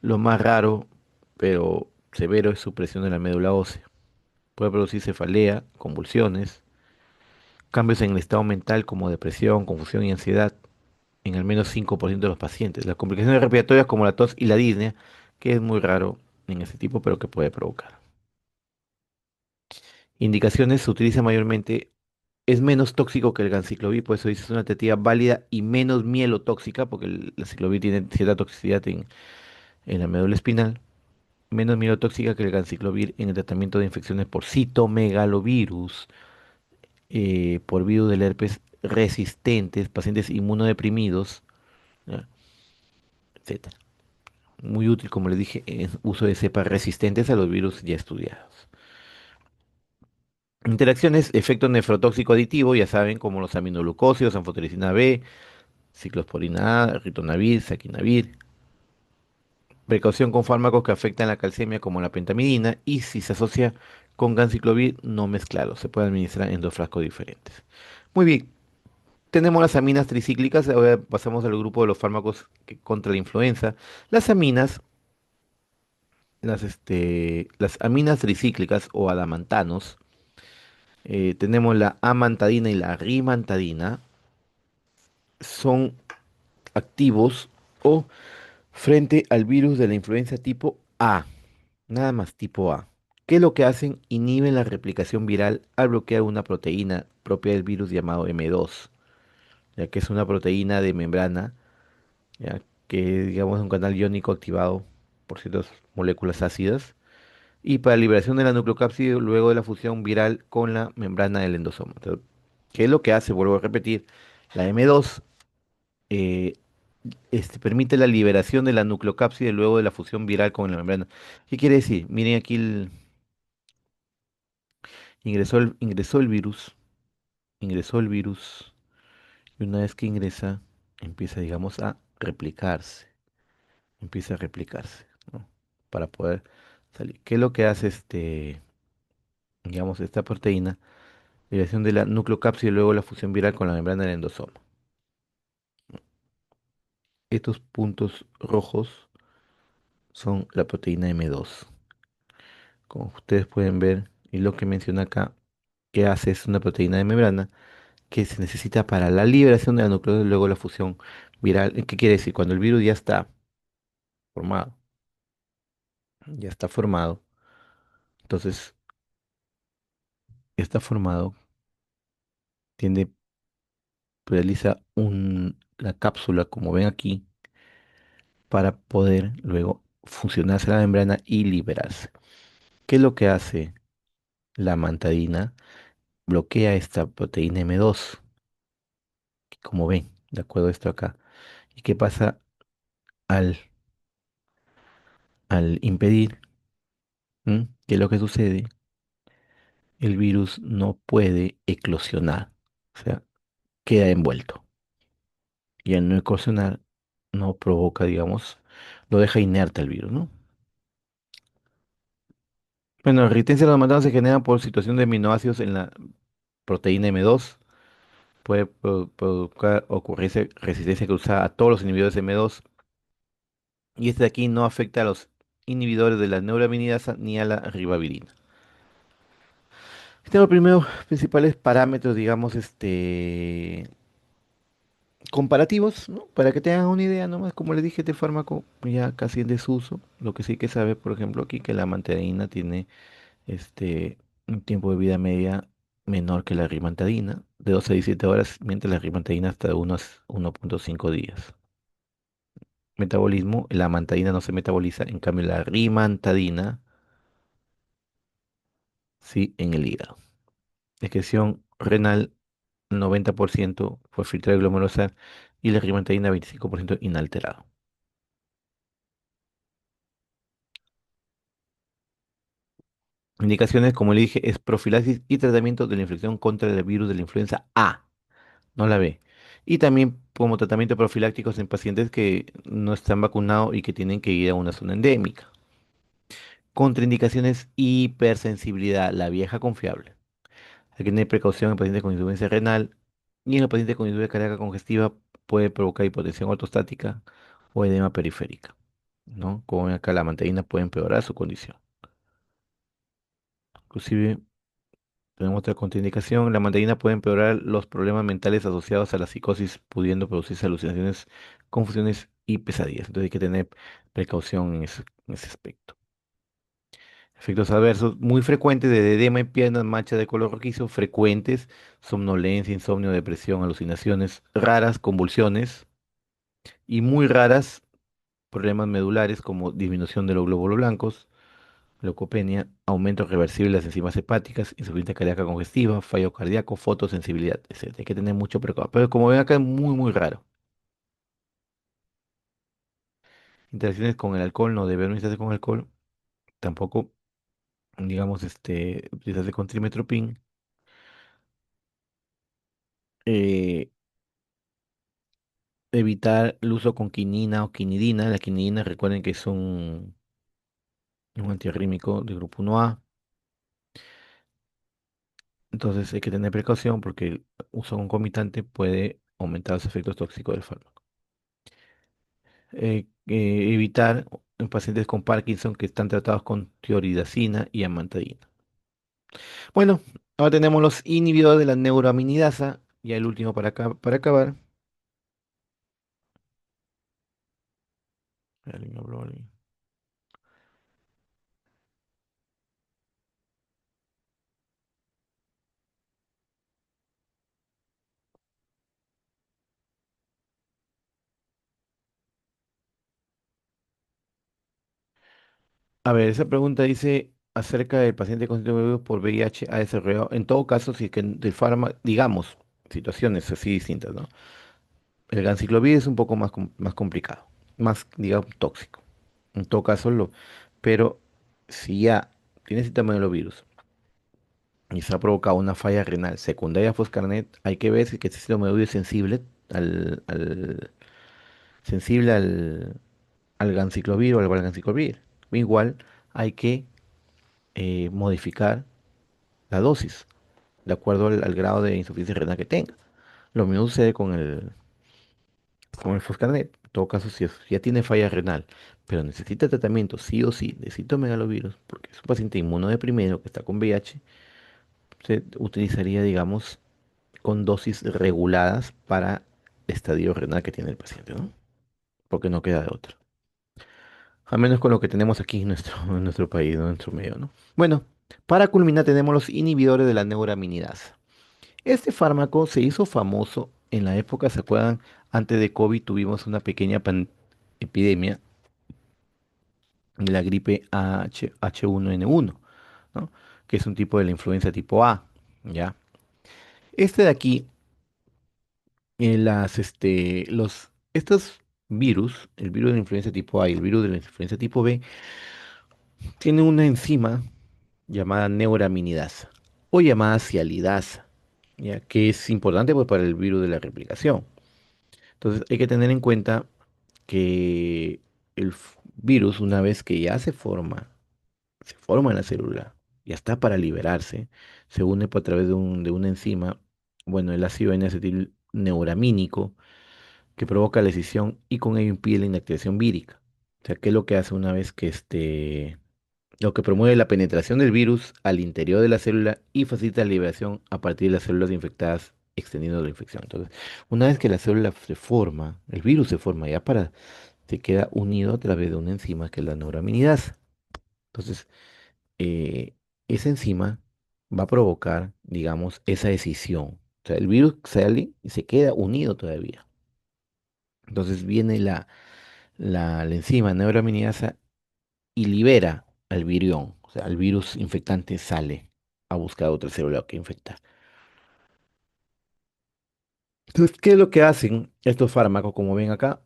Lo más raro, pero severo, es supresión de la médula ósea. Puede producir cefalea, convulsiones, cambios en el estado mental como depresión, confusión y ansiedad en al menos 5% de los pacientes. Las complicaciones respiratorias como la tos y la disnea, que es muy raro en ese tipo, pero que puede provocar. Indicaciones: se utiliza mayormente, es menos tóxico que el ganciclovir, por eso dice es una alternativa válida y menos mielotóxica, porque la ciclovir tiene cierta toxicidad en la médula espinal, menos mielotóxica que el ganciclovir en el tratamiento de infecciones por citomegalovirus, por virus del herpes resistentes, pacientes inmunodeprimidos, ¿ya? Etcétera. Muy útil, como les dije, en uso de cepas resistentes a los virus ya estudiados. Interacciones, efecto nefrotóxico aditivo, ya saben, como los aminoglucósidos, anfotericina B, ciclosporina A, ritonavir, saquinavir. Precaución con fármacos que afectan la calcemia como la pentamidina y si se asocia con ganciclovir, no mezclarlo. Se puede administrar en dos frascos diferentes. Muy bien, tenemos las aminas tricíclicas. Ahora pasamos al grupo de los fármacos contra la influenza. Las aminas, las aminas tricíclicas o adamantanos, tenemos la amantadina y la rimantadina, son activos o frente al virus de la influenza tipo A. Nada más tipo A. ¿Qué es lo que hacen? Inhiben la replicación viral al bloquear una proteína propia del virus llamado M2, ya que es una proteína de membrana, ya que digamos es un canal iónico activado por ciertas moléculas ácidas y para liberación de la nucleocápside luego de la fusión viral con la membrana del endosoma. Entonces, ¿qué es lo que hace? Vuelvo a repetir, la M2 eh, permite la liberación de la nucleocápside luego de la fusión viral con la membrana. ¿Qué quiere decir? Miren aquí ingresó el virus, ingresó el virus, y una vez que ingresa, empieza, digamos, a replicarse, empieza a replicarse, ¿no? Para poder salir. ¿Qué es lo que hace digamos, esta proteína? Liberación de la nucleocápside y luego la fusión viral con la membrana del endosoma. Estos puntos rojos son la proteína M2. Como ustedes pueden ver, y lo que menciona acá, que hace es una proteína de membrana que se necesita para la liberación de la nucleosis y luego la fusión viral. ¿Qué quiere decir? Cuando el virus formado, ya está formado, entonces está formado, tiende, realiza la cápsula, como ven aquí, para poder luego funcionarse la membrana y liberarse. ¿Qué es lo que hace la mantadina? Bloquea esta proteína M2, como ven, de acuerdo a esto acá. ¿Y qué pasa al, al impedir? ¿Qué es lo que sucede? El virus no puede eclosionar, o sea, queda envuelto. Y al no eclosionar, no provoca, digamos, lo deja inerte al virus, ¿no? Bueno, la resistencia a los matados se genera por situación de aminoácidos en la proteína M2. Puede provocar ocurrencia resistencia cruzada a todos los inhibidores M2. Y este de aquí no afecta a los inhibidores de la neuraminidasa ni a la ribavirina. Este es los primeros principales parámetros, digamos, comparativos, ¿no? Para que tengan una idea nomás, como les dije, este fármaco ya casi en desuso. Lo que sí que sabe, por ejemplo, aquí que la manteína tiene un tiempo de vida media menor que la rimantadina, de 12 a 17 horas, mientras la rimantadina hasta de unos 1,5 días. Metabolismo, la mantadina no se metaboliza, en cambio la rimantadina sí en el hígado. Excreción renal 90% por filtrado glomerular y la rimantadina 25% inalterado. Indicaciones, como le dije, es profilaxis y tratamiento de la infección contra el virus de la influenza A, no la B. Y también como tratamiento profilácticos en pacientes que no están vacunados y que tienen que ir a una zona endémica. Contraindicaciones, hipersensibilidad, la vieja confiable. Hay que tener precaución en pacientes con insuficiencia renal y en los pacientes con insuficiencia cardíaca congestiva puede provocar hipotensión ortostática o edema periférica, ¿no? Como ven acá, la manteína puede empeorar su condición. Inclusive tenemos otra contraindicación. La mandarina puede empeorar los problemas mentales asociados a la psicosis, pudiendo producirse alucinaciones, confusiones y pesadillas. Entonces hay que tener precaución en ese aspecto. Efectos adversos muy frecuentes de edema en piernas, manchas de color rojizo, frecuentes, somnolencia, insomnio, depresión, alucinaciones, raras, convulsiones y muy raras, problemas medulares como disminución de los glóbulos blancos, leucopenia, aumento reversible de las enzimas hepáticas, insuficiencia cardíaca congestiva, fallo cardíaco, fotosensibilidad, etc. Hay que tener mucho precaución. Pero como ven acá es muy, muy raro. Interacciones con el alcohol, no debe administrarse con alcohol. Tampoco, digamos, utilizarse con trimetoprim. Eh, evitar el uso con quinina o quinidina. La quinidina, recuerden que es un antiarrítmico de grupo 1A. Entonces hay que tener precaución porque el uso concomitante puede aumentar los efectos tóxicos del fármaco. Evitar en pacientes con Parkinson que están tratados con tioridazina y amantadina. Bueno, ahora tenemos los inhibidores de la neuroaminidasa. Ya el último para acabar. Alguien habló, alguien. A ver, esa pregunta dice acerca del paciente con síntomas de virus por VIH ha desarrollado, en todo caso, si es que del fármaco, digamos, situaciones así distintas, ¿no? El ganciclovir es un poco más complicado, más, digamos, tóxico. En todo caso, pero si ya tiene citomegalovírus y se ha provocado una falla renal secundaria a Foscarnet, hay que ver si que este citomegalovir es sensible al ganciclovir o al valganciclovir. Igual hay que modificar la dosis de acuerdo al grado de insuficiencia renal que tenga. Lo mismo sucede con el Foscarnet. En todo caso, si ya tiene falla renal, pero necesita tratamiento sí o sí de citomegalovirus, porque es un paciente inmunodeprimido que está con VIH, se utilizaría, digamos, con dosis reguladas para estadio renal que tiene el paciente, ¿no? Porque no queda de otra. Al menos con lo que tenemos aquí en nuestro país, ¿no? En nuestro medio, ¿no? Bueno, para culminar tenemos los inhibidores de la neuraminidasa. Este fármaco se hizo famoso en la época, ¿se acuerdan? Antes de COVID tuvimos una pequeña epidemia de la gripe H1N1, ¿no? Que es un tipo de la influenza tipo A, ¿ya? Este de aquí, estos virus, el virus de la influenza tipo A y el virus de la influenza tipo B, tienen una enzima llamada neuraminidasa o llamada sialidasa, ¿ya? Que es importante pues, para el virus de la replicación. Entonces hay que tener en cuenta que virus, una vez que ya se forma en la célula, ya está para liberarse, se une a través de una enzima, bueno, el ácido N-acetil neuramínico, que provoca la escisión y con ello impide la inactivación vírica. O sea, ¿qué es lo que hace una vez que lo que promueve la penetración del virus al interior de la célula y facilita la liberación a partir de las células infectadas extendiendo la infección? Entonces, una vez que la célula se forma, el virus se forma se queda unido a través de una enzima que es la neuraminidasa. Entonces, eh, esa enzima va a provocar, digamos, esa escisión. O sea, el virus sale y se queda unido todavía. Entonces viene la enzima neuraminidasa y libera al virión. O sea, el virus infectante sale a buscar otra célula que infectar. Entonces, ¿qué es lo que hacen estos fármacos? Como ven acá,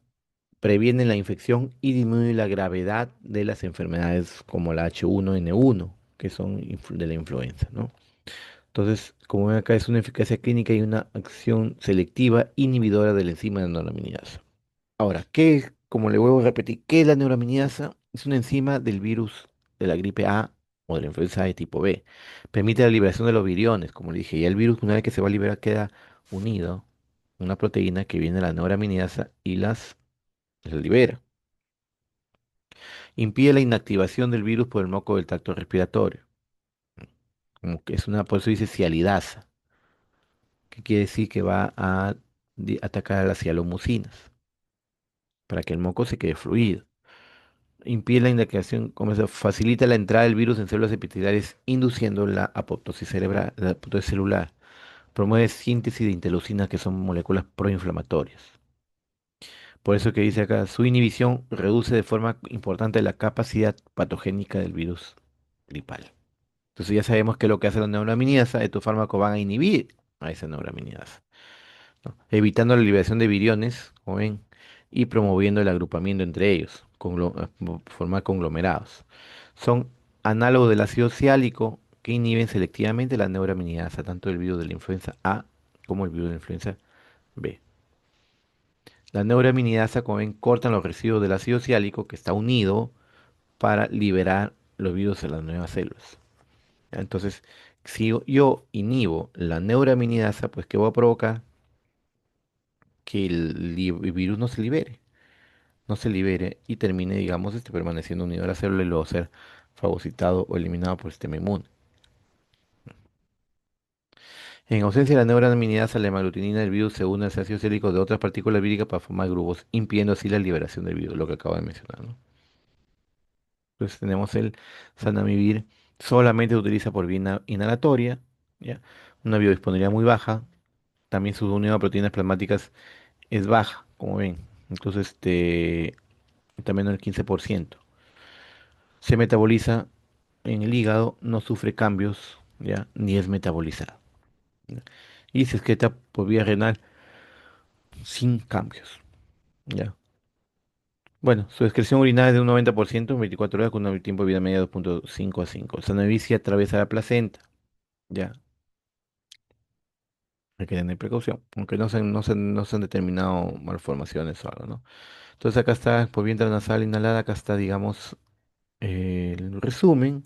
previenen la infección y disminuyen la gravedad de las enfermedades como la H1N1, que son de la influenza, ¿no? Entonces, como ven acá, es una eficacia clínica y una acción selectiva inhibidora de la enzima de neuraminidasa. Ahora, como le vuelvo a repetir, qué es la neuraminidasa? Es una enzima del virus de la gripe A o de la influenza A de tipo B. Permite la liberación de los viriones, como le dije, y el virus una vez que se va a liberar queda unido a una proteína que viene de la neuraminidasa y las libera. Impide la inactivación del virus por el moco del tracto respiratorio, como que por eso dice cialidasa, que quiere decir que va a atacar a las cialomucinas, para que el moco se quede fluido. Impide la inactivación, como se facilita la entrada del virus en células epiteliales, induciendo la apoptosis cerebral, la apoptosis celular. Promueve síntesis de interleucinas, que son moléculas proinflamatorias. Por eso que dice acá, su inhibición reduce de forma importante la capacidad patogénica del virus gripal. Entonces ya sabemos que lo que hace la neuraminidasa, estos fármacos van a inhibir a esa neuraminidasa, ¿no? Evitando la liberación de viriones, como ven, y promoviendo el agrupamiento entre ellos, formar conglomerados. Son análogos del ácido ciálico que inhiben selectivamente la neuraminidasa, tanto el virus de la influenza A como el virus de la influenza B. La neuraminidasa, como ven, cortan los residuos del ácido ciálico que está unido para liberar los virus de las nuevas células. ¿Ya? Entonces, si yo inhibo la neuraminidasa, pues ¿qué voy a provocar? Que el virus no se libere y termine, digamos, permaneciendo unido a la célula y luego ser fagocitado o eliminado por el sistema inmune. En ausencia de la neuraminidasa, la hemaglutinina del virus se une al ácido cílico de otras partículas víricas para formar grupos, impidiendo así la liberación del virus, lo que acabo de mencionar, ¿no? Entonces tenemos el zanamivir, solamente se utiliza por vía inhalatoria, ¿ya? Una biodisponibilidad muy baja, también su unión a proteínas plasmáticas es baja, como ven. Entonces, también el 15%. Se metaboliza en el hígado, no sufre cambios, ¿ya? Ni es metabolizado, ¿ya? Y se excreta por vía renal sin cambios, ¿ya? Bueno, su excreción urinaria es de un 90% en 24 horas con un tiempo de vida media de 2,5 a 5. Sanavicía atraviesa la placenta, ¿ya? Hay que tener precaución, aunque no se han determinado malformaciones o algo, ¿no? Entonces acá está por vía intranasal inhalada, acá está, digamos, el resumen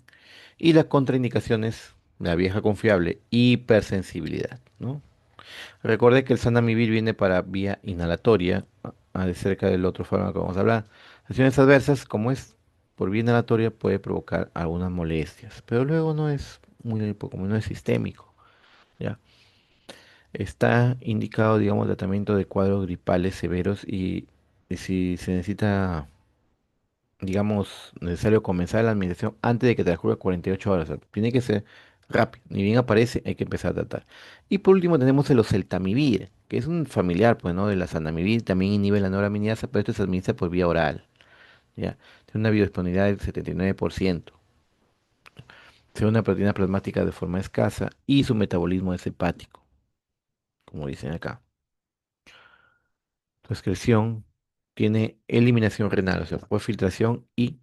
y las contraindicaciones, la vieja confiable, hipersensibilidad, ¿no? Recuerde que el Sanamivir viene para vía inhalatoria, de cerca del otro fármaco que vamos a hablar. Acciones adversas, como es por vía inhalatoria, puede provocar algunas molestias, pero luego no es como no es sistémico, ¿ya? Está indicado, digamos, tratamiento de cuadros gripales severos y si se necesita, digamos, necesario comenzar la administración antes de que transcurra 48 horas. O sea, tiene que ser rápido. Ni bien aparece, hay que empezar a tratar. Y por último tenemos el oseltamivir, que es un familiar, pues, ¿no? De la zanamivir, también inhibe la neuraminidasa, pero esto se administra por vía oral, ¿ya? Tiene una biodisponibilidad del 79%. Tiene una proteína plasmática de forma escasa y su metabolismo es hepático, como dicen acá. Su excreción tiene eliminación renal, o sea, fue filtración y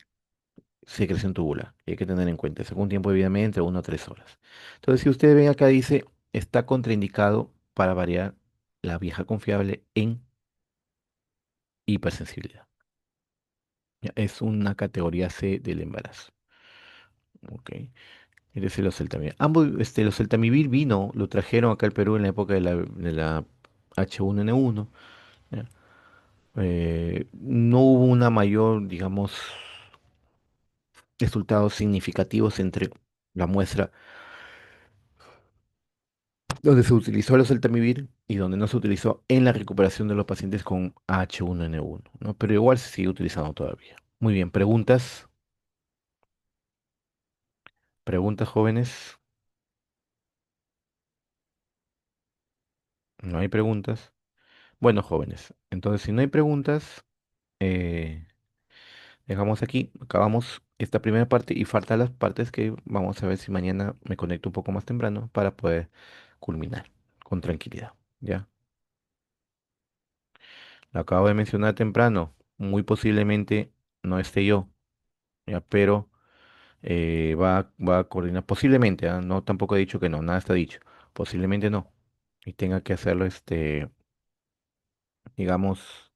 secreción tubular. Y hay que tener en cuenta eso, con un tiempo de vida media entre 1 a 3 horas. Entonces, si ustedes ven acá, dice, está contraindicado para variar la vieja confiable en hipersensibilidad. Ya, es una categoría C del embarazo. Ok. Es el oseltamivir. Ambos, el oseltamivir vino, lo trajeron acá al Perú en la época de la H1N1. ¿Ya? No hubo una mayor, digamos, resultados significativos entre la muestra donde se utilizó el oseltamivir y donde no se utilizó en la recuperación de los pacientes con H1N1, ¿no? Pero igual se sigue utilizando todavía. Muy bien, preguntas, preguntas jóvenes, no hay preguntas. Bueno, jóvenes, entonces si no hay preguntas, eh, dejamos aquí, acabamos esta primera parte y faltan las partes que vamos a ver si mañana me conecto un poco más temprano para poder culminar con tranquilidad, ¿ya? Lo acabo de mencionar temprano, muy posiblemente no esté yo, ¿ya? Pero va a coordinar, posiblemente, no tampoco he dicho que no, nada está dicho, posiblemente no, y tenga que hacerlo, digamos,